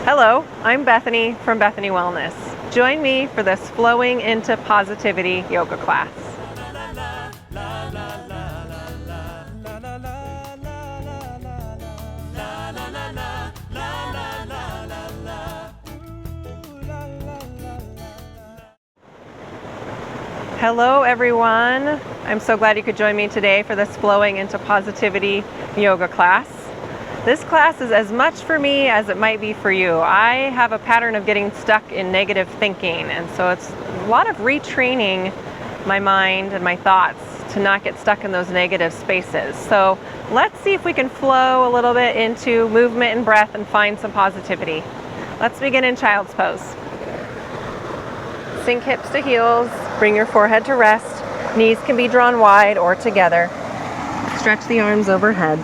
Hello, I'm Bethany from Bethany Wellness. Join me for this Flowing into Positivity yoga class. Hello everyone. I'm so glad you could join me today for this Flowing into Positivity yoga class. This class is as much for me as it might be for you. I have a pattern of getting stuck in negative thinking, and so it's a lot of retraining my mind and my thoughts to not get stuck in those negative spaces. So let's see if we can flow a little bit into movement and breath and find some positivity. Let's begin in child's pose. Sink hips to heels, bring your forehead to rest. Knees can be drawn wide or together. Stretch the arms overhead.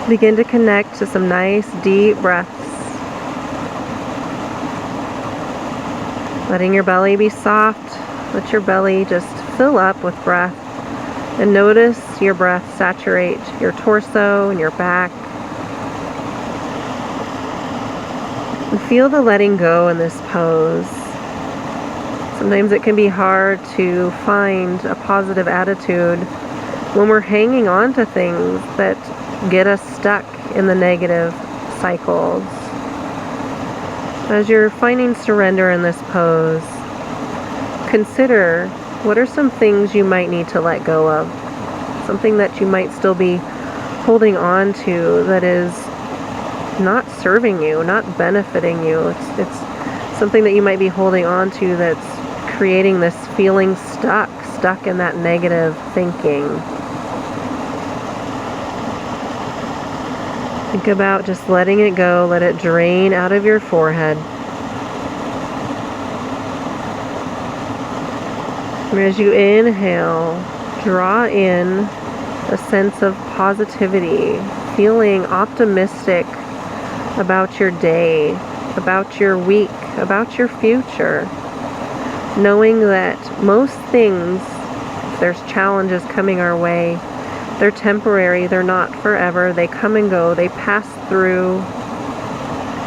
Begin to connect to some nice deep breaths. Letting your belly be soft. Let your belly just fill up with breath. And notice your breath saturate your torso and your back. And feel the letting go in this pose. Sometimes it can be hard to find a positive attitude when we're hanging on to things that get us stuck in the negative cycles. As you're finding surrender in this pose, consider what are some things you might need to let go of. Something that you might still be holding on to that is not serving you, not benefiting you. It's something that you might be holding on to that's creating this feeling stuck in that negative thinking. Think about just letting it go, let it drain out of your forehead. And as you inhale, draw in a sense of positivity, feeling optimistic about your day, about your week, about your future. Knowing that most things, if there's challenges coming our way, they're temporary, they're not forever, they come and go, they pass through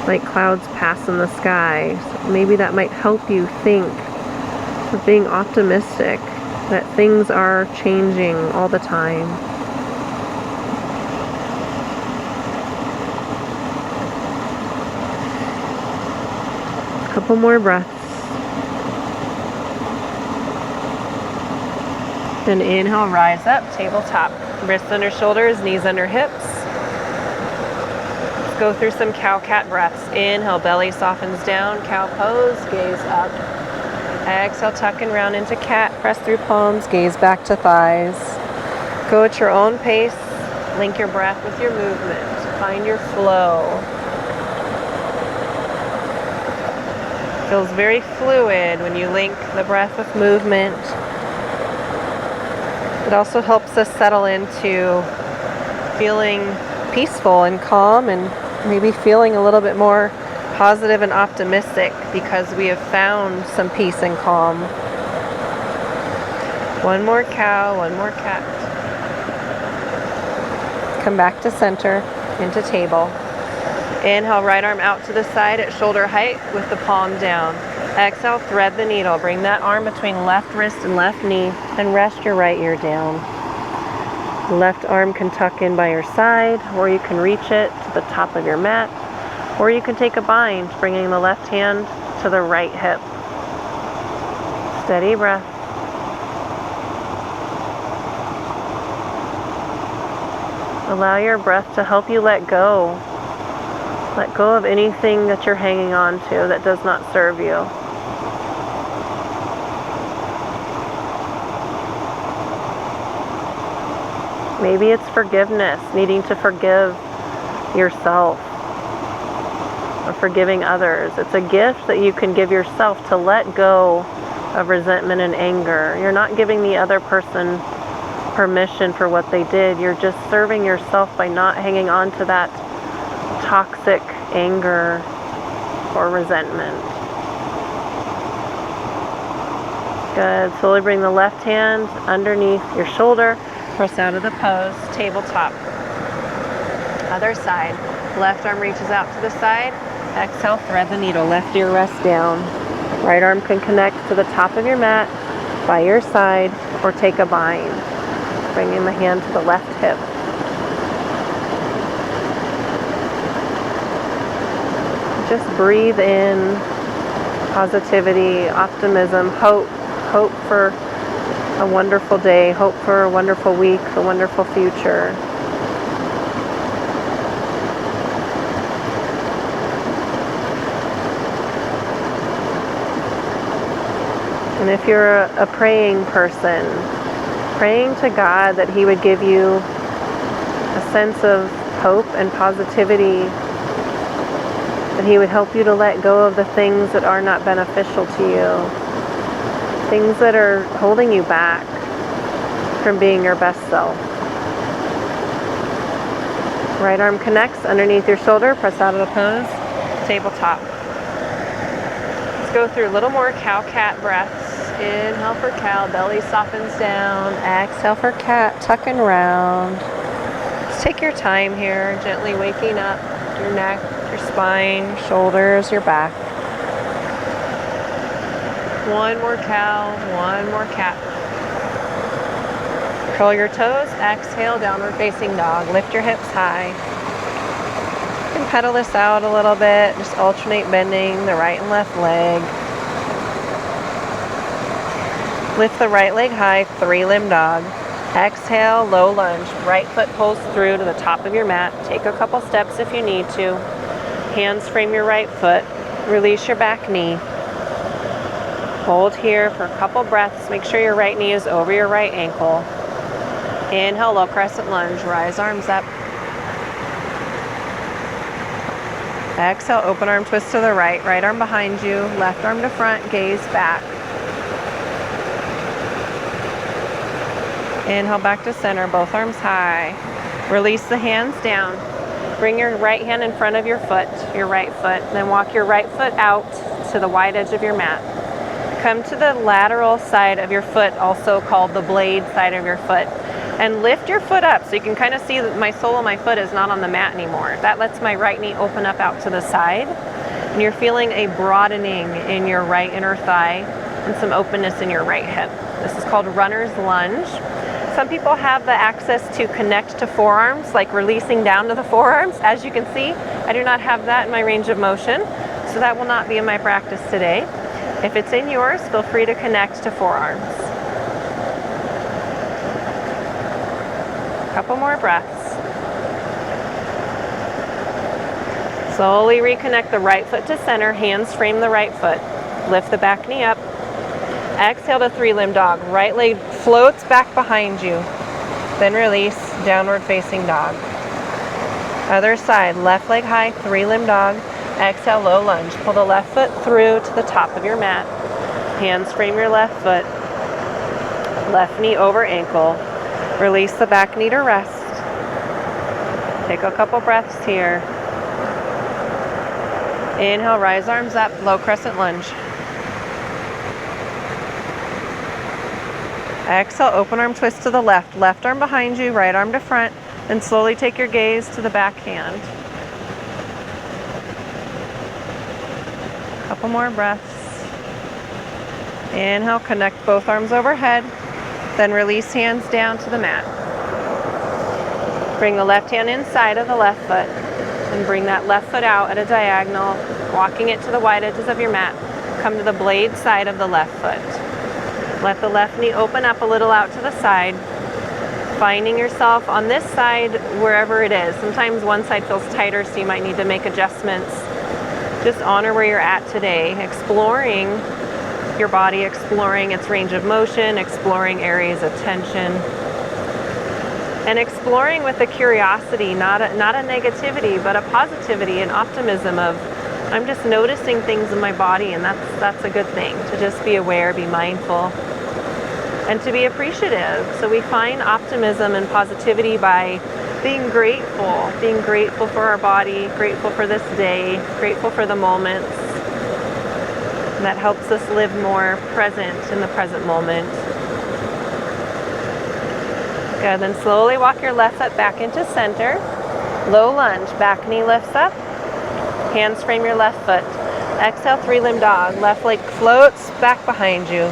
like clouds pass in the sky. So maybe that might help you think of being optimistic, that things are changing all the time. A couple more breaths. Then inhale, rise up, tabletop. Wrists under shoulders, knees under hips. Let's go through some cow-cat breaths. Inhale, belly softens down, cow pose, gaze up. Exhale, tuck and round into cat, press through palms, gaze back to thighs. Go at your own pace, link your breath with your movement. Find your flow. Feels very fluid when you link the breath with movement. It also helps us settle into feeling peaceful and calm and maybe feeling a little bit more positive and optimistic because we have found some peace and calm. One more cow, one more cat. Come back to center, into table. Inhale, right arm out to the side at shoulder height with the palm down. Exhale, thread the needle. Bring that arm between left wrist and left knee and rest your right ear down. The left arm can tuck in by your side, or you can reach it to the top of your mat, or you can take a bind, bringing the left hand to the right hip. Steady breath. Allow your breath to help you let go. Let go of anything that you're hanging on to that does not serve you. Maybe it's forgiveness, needing to forgive yourself or forgiving others. It's a gift that you can give yourself to let go of resentment and anger. You're not giving the other person permission for what they did. You're just serving yourself by not hanging on to that toxic anger or resentment. Good. Slowly bring the left hand underneath your shoulder. Press out of the pose, tabletop. Other side. Left arm reaches out to the side. Exhale, thread the needle, left ear rest down. Right arm can connect to the top of your mat by your side or take a bind. Bringing the hand to the left hip. Just breathe in positivity, optimism, hope. Hope for a wonderful day, hope for a wonderful week, a wonderful future. And if you're a praying person, praying to God that He would give you a sense of hope and positivity, that He would help you to let go of the things that are not beneficial to you, things that are holding you back from being your best self. Right arm connects underneath your shoulder, press out of the pose, tabletop. Let's go through a little more cow-cat breaths. Inhale for cow, belly softens down. Exhale for cat, tuck and round. Just take your time here, gently waking up your neck, your spine, shoulders, your back. One more cow, one more cat. Curl your toes, exhale, downward facing dog. Lift your hips high. You can pedal this out a little bit, just alternate bending the right and left leg. Lift the right leg high, 3-limb dog. Exhale, low lunge. Right foot pulls through to the top of your mat. Take a couple steps if you need to. Hands frame your right foot. Release your back knee. Hold here for a couple breaths. Make sure your right knee is over your right ankle. Inhale, low crescent lunge. Rise arms up. Exhale, open arm twist to the right. Right arm behind you. Left arm to front. Gaze back. Inhale back to center, both arms high. Release the hands down. Bring your right hand in front of your foot, your right foot. Then walk your right foot out to the wide edge of your mat. Come to the lateral side of your foot, also called the blade side of your foot. And lift your foot up so you can kind of see that my sole of my foot is not on the mat anymore. That lets my right knee open up out to the side. And you're feeling a broadening in your right inner thigh and some openness in your right hip. This is called runner's lunge. Some people have the access to connect to forearms, like releasing down to the forearms. As you can see, I do not have that in my range of motion, so that will not be in my practice today. If it's in yours, feel free to connect to forearms. Couple more breaths. Slowly reconnect the right foot to center, hands frame the right foot. Lift the back knee up. Exhale to 3-limb dog. Right leg floats back behind you. Then release, downward facing dog. Other side, left leg high, 3-limb dog. Exhale, low lunge. Pull the left foot through to the top of your mat. Hands frame your left foot. Left knee over ankle. Release the back knee to rest. Take a couple breaths here. Inhale, rise arms up, low crescent lunge. Exhale, open arm twist to the left. Left arm behind you, right arm to front. And slowly take your gaze to the back hand. Couple more breaths. Inhale, connect both arms overhead. Then release hands down to the mat. Bring the left hand inside of the left foot. And bring that left foot out at a diagonal, walking it to the wide edges of your mat. Come to the blade side of the left foot. Let the left knee open up a little out to the side. Finding yourself on this side, wherever it is. Sometimes one side feels tighter, so you might need to make adjustments. Just honor where you're at today. Exploring your body, exploring its range of motion, exploring areas of tension. And exploring with a curiosity, not a negativity, but a positivity and optimism of, I'm just noticing things in my body, and that's a good thing. To just be aware, be mindful, and to be appreciative. So we find optimism and positivity by being grateful for our body, grateful for this day, grateful for the moments. And that helps us live more present in the present moment. Good, then slowly walk your left foot back into center. Low lunge, back knee lifts up. Hands frame your left foot. Exhale, 3-limb dog. Left leg floats back behind you.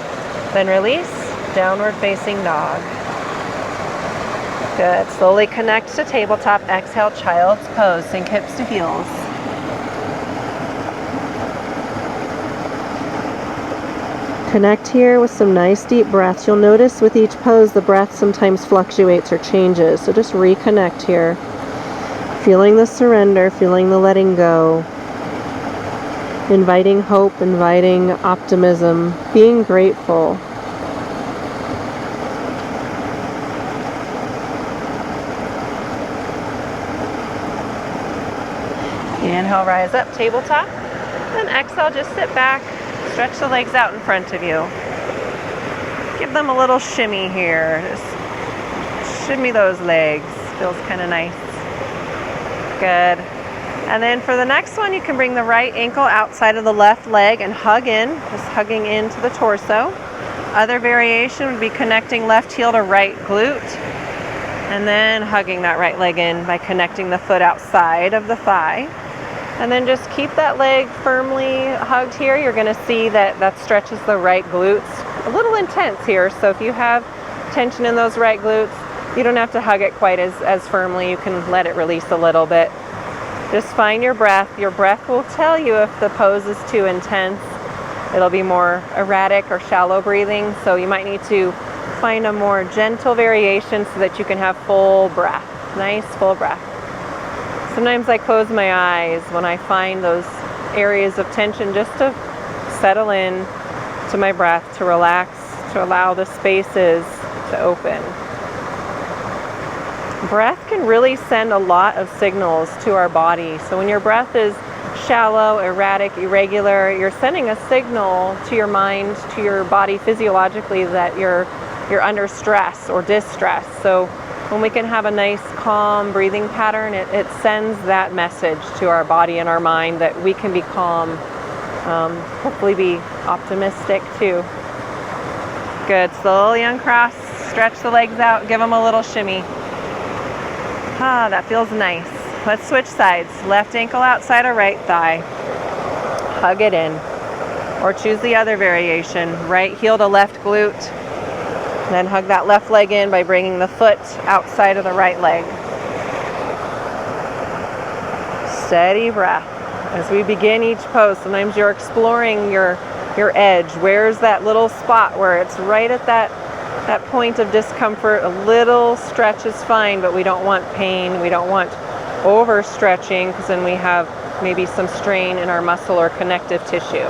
Then release, downward facing dog. Good. Slowly connect to tabletop. Exhale, child's pose. Sink hips to heels. Connect here with some nice deep breaths. You'll notice with each pose the breath sometimes fluctuates or changes. So just reconnect here. Feeling the surrender, feeling the letting go. Inviting hope, inviting optimism, being grateful. Inhale, rise up, tabletop. Then exhale, just sit back. Stretch the legs out in front of you. Give them a little shimmy here. Just shimmy those legs. Feels kind of nice. Good. And then for the next one, you can bring the right ankle outside of the left leg and hug in, just hugging into the torso. Other variation would be connecting left heel to right glute, and then hugging that right leg in by connecting the foot outside of the thigh. And then just keep that leg firmly hugged here. You're going to see that that stretches the right glutes. A little intense here, so if you have tension in those right glutes, you don't have to hug it quite as firmly. You can let it release a little bit. Just find your breath. Your breath will tell you if the pose is too intense. It'll be more erratic or shallow breathing, so you might need to find a more gentle variation so that you can have full breath. Nice full breath. Sometimes I close my eyes when I find those areas of tension just to settle in to my breath, to relax, to allow the spaces to open. Breath can really send a lot of signals to our body. So when your breath is shallow, erratic, irregular, you're sending a signal to your mind, to your body physiologically that you're under stress or distress. So when we can have a nice calm breathing pattern, it sends that message to our body and our mind that we can be calm, hopefully be optimistic too. Good. Slowly uncross, stretch the legs out, give them a little shimmy. Ah, that feels nice. Let's switch sides. Left ankle outside of right thigh. Hug it in. Or choose the other variation. Right heel to left glute. Then hug that left leg in by bringing the foot outside of the right leg. Steady breath. As we begin each pose, sometimes you're exploring your edge. Where's that little spot where it's right at that point of discomfort? A little stretch is fine, but we don't want pain. We don't want overstretching because then we have maybe some strain in our muscle or connective tissue.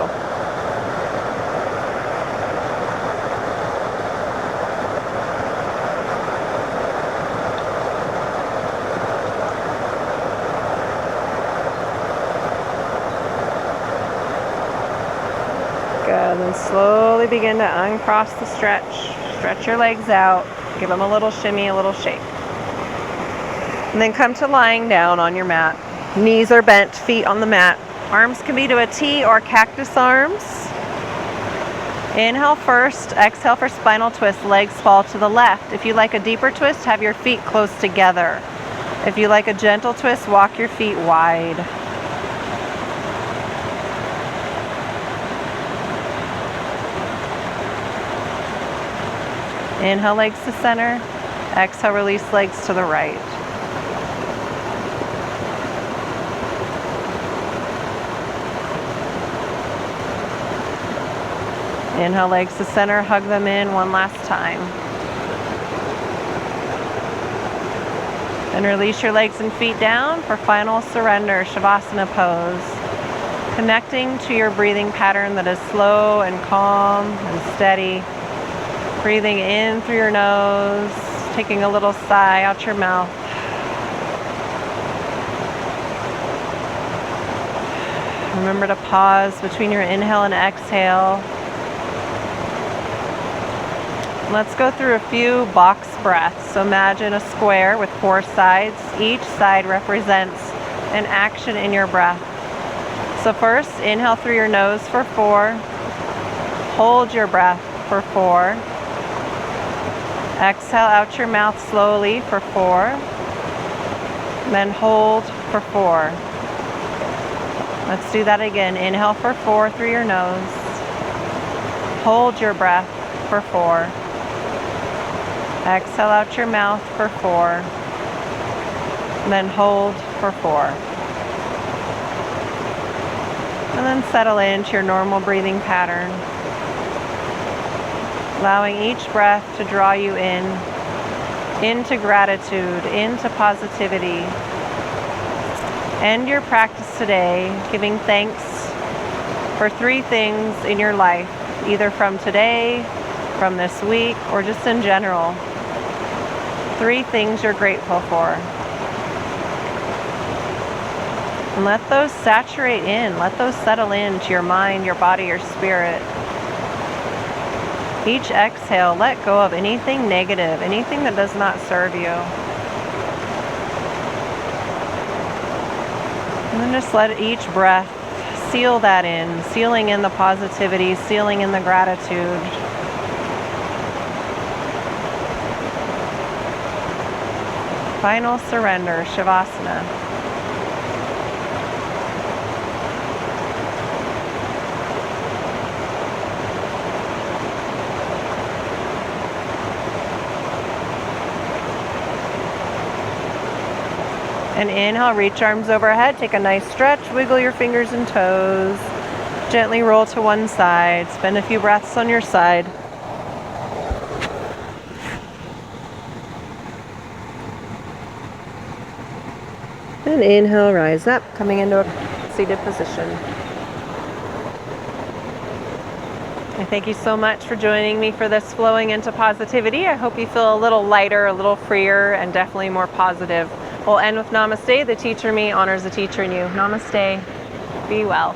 Good, and slowly begin to uncross the stretch. Stretch your legs out, give them a little shimmy, a little shake. And then come to lying down on your mat. Knees are bent, feet on the mat. Arms can be to a T or cactus arms. Inhale first, exhale for spinal twist, legs fall to the left. If you like a deeper twist, have your feet close together. If you like a gentle twist, walk your feet wide. Inhale, legs to center. Exhale, release legs to the right. Inhale, legs to center. Hug them in one last time. Then release your legs and feet down for final surrender, Savasana pose. Connecting to your breathing pattern that is slow and calm and steady. Breathing in through your nose, taking a little sigh out your mouth. Remember to pause between your inhale and exhale. Let's go through a few box breaths. So imagine a square with 4 sides. Each side represents an action in your breath. So first, inhale through your nose for 4. Hold your breath for 4. Exhale out your mouth slowly for 4. Then hold for 4. Let's do that again. Inhale for 4 through your nose. Hold your breath for 4. Exhale out your mouth for 4. And then hold for 4. And then settle into your normal breathing pattern. Allowing each breath to draw you into gratitude, into positivity. End your practice today giving thanks for 3 things in your life, either from today, from this week, or just in general. 3 things you're grateful for. And let those saturate in, let those settle into your mind, your body, your spirit. Each exhale, let go of anything negative, anything that does not serve you. And then just let each breath seal that in, sealing in the positivity, sealing in the gratitude. Final surrender, Savasana. And inhale, reach arms overhead, take a nice stretch, wiggle your fingers and toes. Gently roll to one side, spend a few breaths on your side. And inhale, rise up, coming into a seated position. I thank you so much for joining me for this flowing into positivity. I hope you feel a little lighter, a little freer, and definitely more positive. We'll end with Namaste. The teacher in me honors the teacher in you. Namaste. Be well.